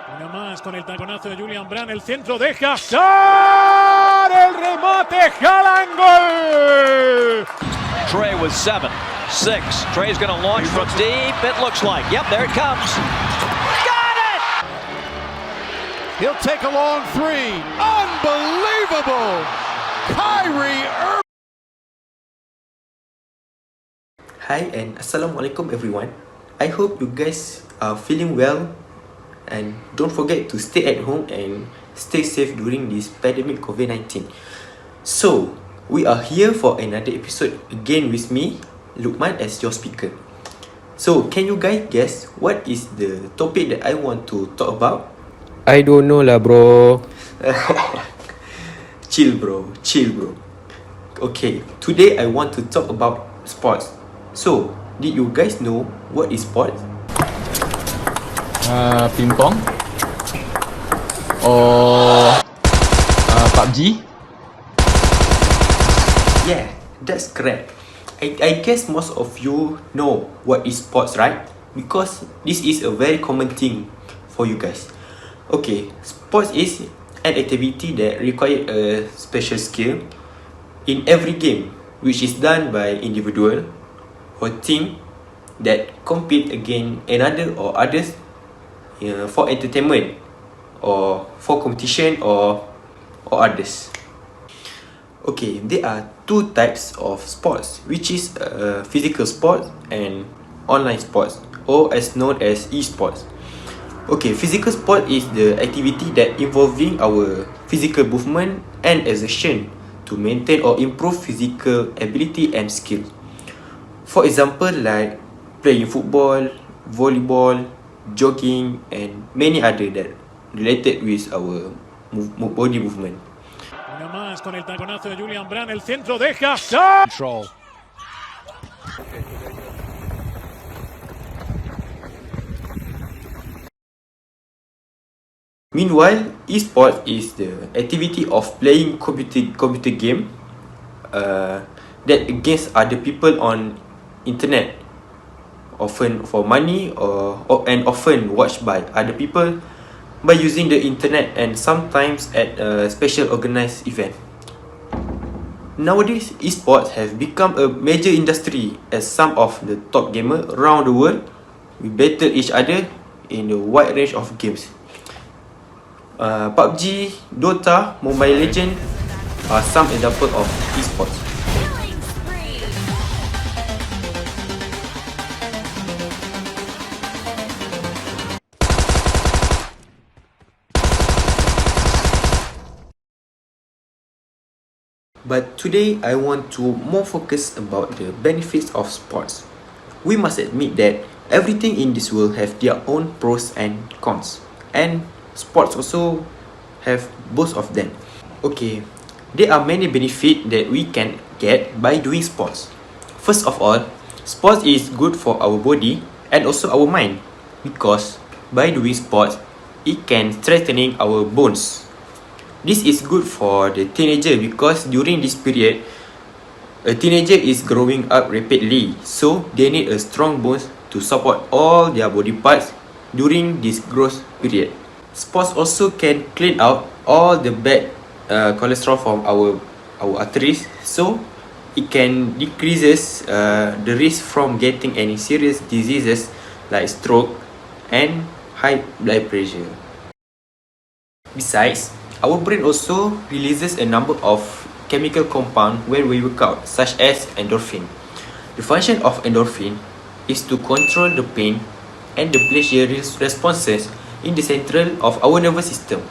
Una más con el taconazo de Julian Brandt, el centro de Hazard, el remate, Haaland, gol. Trey with 7, 6. Trey's going to launch from deep. It looks like. Yep, there it comes. Got it! He'll take a long three. Unbelievable! Kyrie Irving. Hi and Assalamualaikum everyone. I hope you guys are feeling well and don't forget to stay at home and stay safe during this pandemic COVID-19. So, we are here for another episode again with me, Lukman, as your speaker. So, can you guys guess what is the topic that I want to talk about? I don't know lah bro. Chill bro. Okay, today I want to talk about sports. So, did you guys know what is sports? Ping pong or PUBG. Yeah, that's correct. I guess most of you know what is sports, right? Because this is a very common thing for you guys. Okay, sports is an activity that requires a special skill in every game, which is done by individual or team that compete against another or others for entertainment or for competition or others. Okay, there are two types of sports, which is physical sports and online sports, or as known as esports. Okay, physical sport is the activity that involving our physical movement and exertion to maintain or improve physical ability and skill. For example, like playing football, volleyball, jogging, and many other that related with our body movement. Una más con el taconazo de Julian Brandt, el centro de Hazard. Control. Meanwhile, esports is the activity of playing computer game that against other people on internet, often for money and often watched by other people by using the internet and sometimes at a special organized event. Nowadays, esports have become a major industry as some of the top gamers around the world will battle each other in a wide range of games. PUBG, Dota, Mobile Legends are some examples of esports. But today I want to more focus about the benefits of sports. We must admit that everything in this world have their own pros and cons, and sports also have both of them. Okay, there are many benefits that we can get by doing sports. First of all, sports is good for our body and also our mind, because by doing sports, it can strengthening our bones. This is good for the teenager because during this period, a teenager is growing up rapidly, so they need a strong bones to support all their body parts during this growth period. Sports also can clean out all the bad cholesterol from our arteries, so it can decreases the risk from getting any serious diseases like stroke and high blood pressure. Besides, our brain also releases a number of chemical compounds when we work out, such as endorphin. The function of endorphin is to control the pain and the pleasure responses in the central of our nervous system.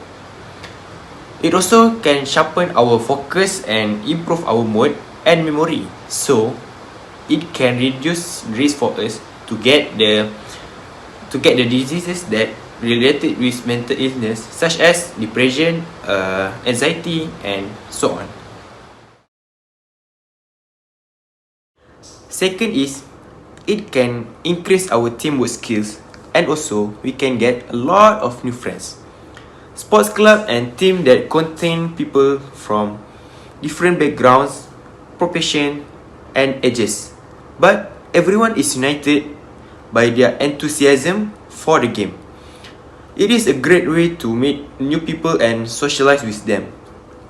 It also can sharpen our focus and improve our mood and memory, so it can reduce risk for us to get the diseases that related with mental illness, such as depression, anxiety, and so on. Second is, it can increase our teamwork skills, and also we can get a lot of new friends. Sports club and team that contain people from different backgrounds, profession, and ages, but everyone is united by their enthusiasm for the game. It is a great way to meet new people and socialize with them.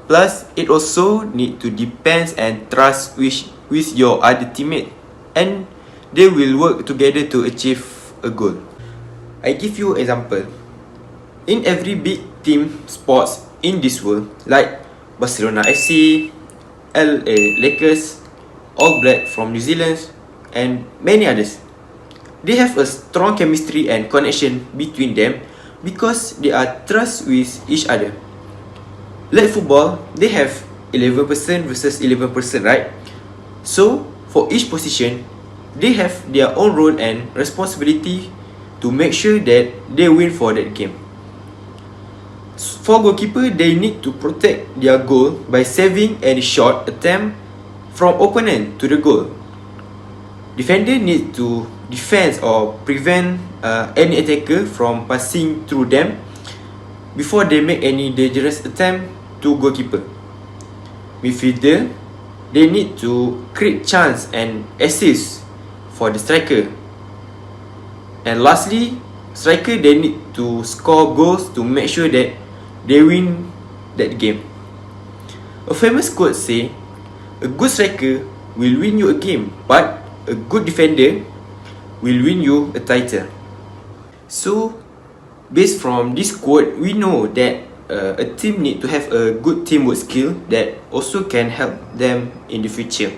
Plus, it also need to depend and trust with your other teammate, and they will work together to achieve a goal. I give you example. In every big team sports in this world, like Barcelona FC, LA Lakers, All Black from New Zealand, and many others, they have a strong chemistry and connection between them because they are trust with each other. Like football, they have 11 person versus 11 person, right? So for each position, they have their own role and responsibility to make sure that they win for that game. For goalkeeper, they need to protect their goal by saving any shot attempt from opponent to the goal. Defender need to defend or prevent any attacker from passing through them before they make any dangerous attempt to goalkeeper. Midfielder, they need to create chance and assist for the striker. And lastly, striker, they need to score goals to make sure that they win that game. A famous quote say, a good striker will win you a game, but a good defender will win you a title. So, based from this quote, we know that a team need to have a good teamwork skill that also can help them in the future.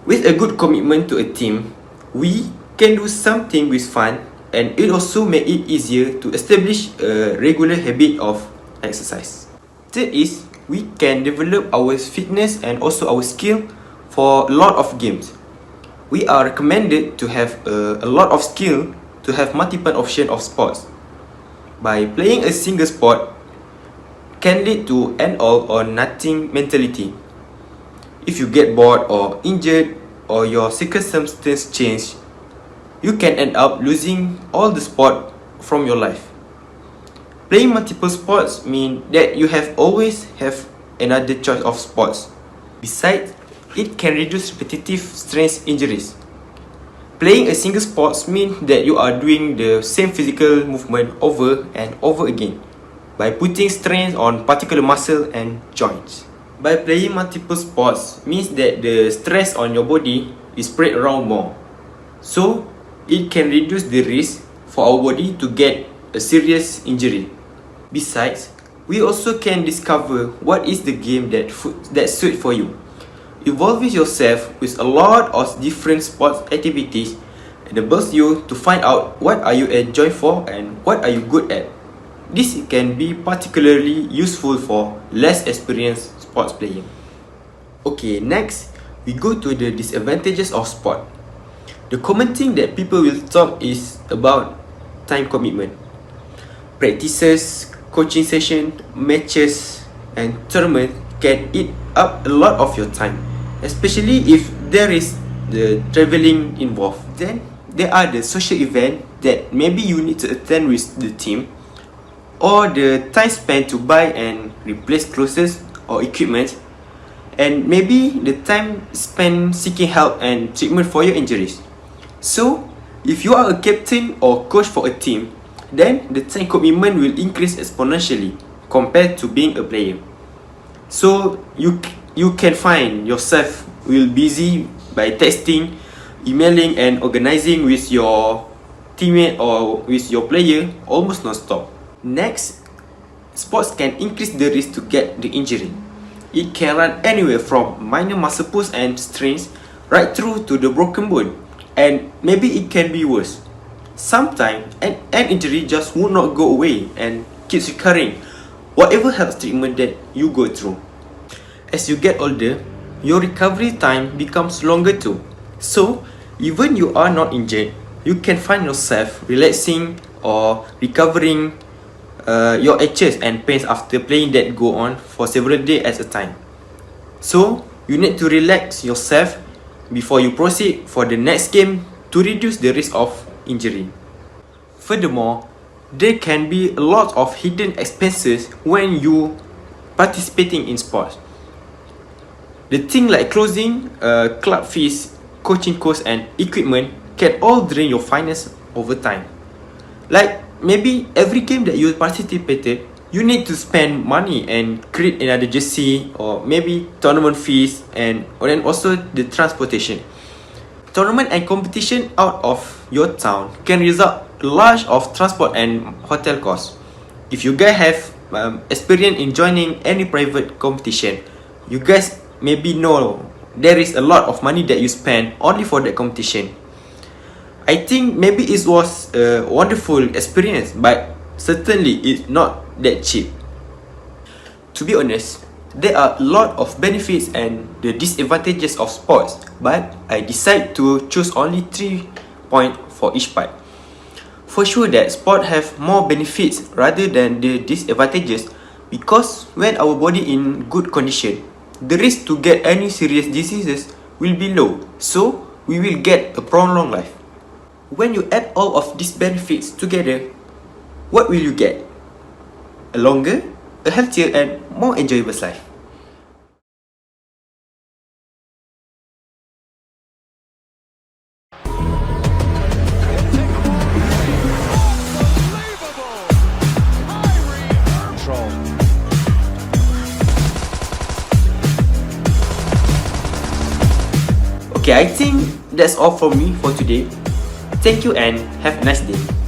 With a good commitment to a team, we can do something with fun, and it also make it easier to establish a regular habit of exercise. Third is, we can develop our fitness and also our skill for a lot of games. We are recommended to have a lot of skill to have multiple options of sports. By playing a single sport can lead to an all or nothing mentality. If you get bored or injured or your circumstances change, you can end up losing all the sport from your life. Playing multiple sports means that you have always have another choice of sports. Besides, it can reduce repetitive stress injuries. Playing a single sport means that you are doing the same physical movement over and over again by putting strain on particular muscle and joints. By playing multiple sports means that the stress on your body is spread around more. So, it can reduce the risk for our body to get a serious injury. Besides, we also can discover what is the game that suits for you. Evolve yourself with a lot of different sports activities enables you to find out what are you enjoy for and what are you good at. This can be particularly useful for less experienced sports playing. Okay, next we go to the disadvantages of sport. The common thing that people will talk is about time commitment. Practices, coaching session, matches, and tournament can eat up a lot of your time, especially if there is the traveling involved. Then there are the social events that maybe you need to attend with the team, or the time spent to buy and replace clothes or equipment, and maybe the time spent seeking help and treatment for your injuries. So, if you are a captain or coach for a team, then the time commitment will increase exponentially compared to being a player. So, you can find yourself will busy by texting, emailing, and organizing with your teammate or with your player almost non-stop. Next, sports can increase the risk to get the injury. It can run anywhere from minor muscle pulls and strains right through to the broken bone, and maybe it can be worse. Sometimes an injury just will not go away and keeps recurring, whatever health treatment that you go through. As you get older, your recovery time becomes longer too. So, even you are not injured, you can find yourself relaxing or recovering your aches and pains after playing that go on for several days at a time. So, you need to relax yourself before you proceed for the next game to reduce the risk of injury. Furthermore, there can be a lot of hidden expenses when you participating in sports. The thing like clothing, club fees, coaching costs, and equipment can all drain your finance over time. Like maybe every game that you participated, you need to spend money and create another jersey, or maybe tournament fees, and also the transportation. Tournament and competition out of your town can result large of transport and hotel costs. If you guys have experience in joining any private competition, you guys maybe know there is a lot of money that you spend only for that competition. I think maybe it was a wonderful experience, but certainly it's not that cheap. To be honest, there are a lot of benefits and the disadvantages of sports, but I decide to choose only 3 points for each part. For sure that sport have more benefits rather than the disadvantages, because when our body in good condition, the risk to get any serious diseases will be low, so we will get a prolonged life. When you add all of these benefits together, what will you get? A longer, a healthier and more enjoyable life. Okay, I think that's all from me for today. Thank you and have a nice day.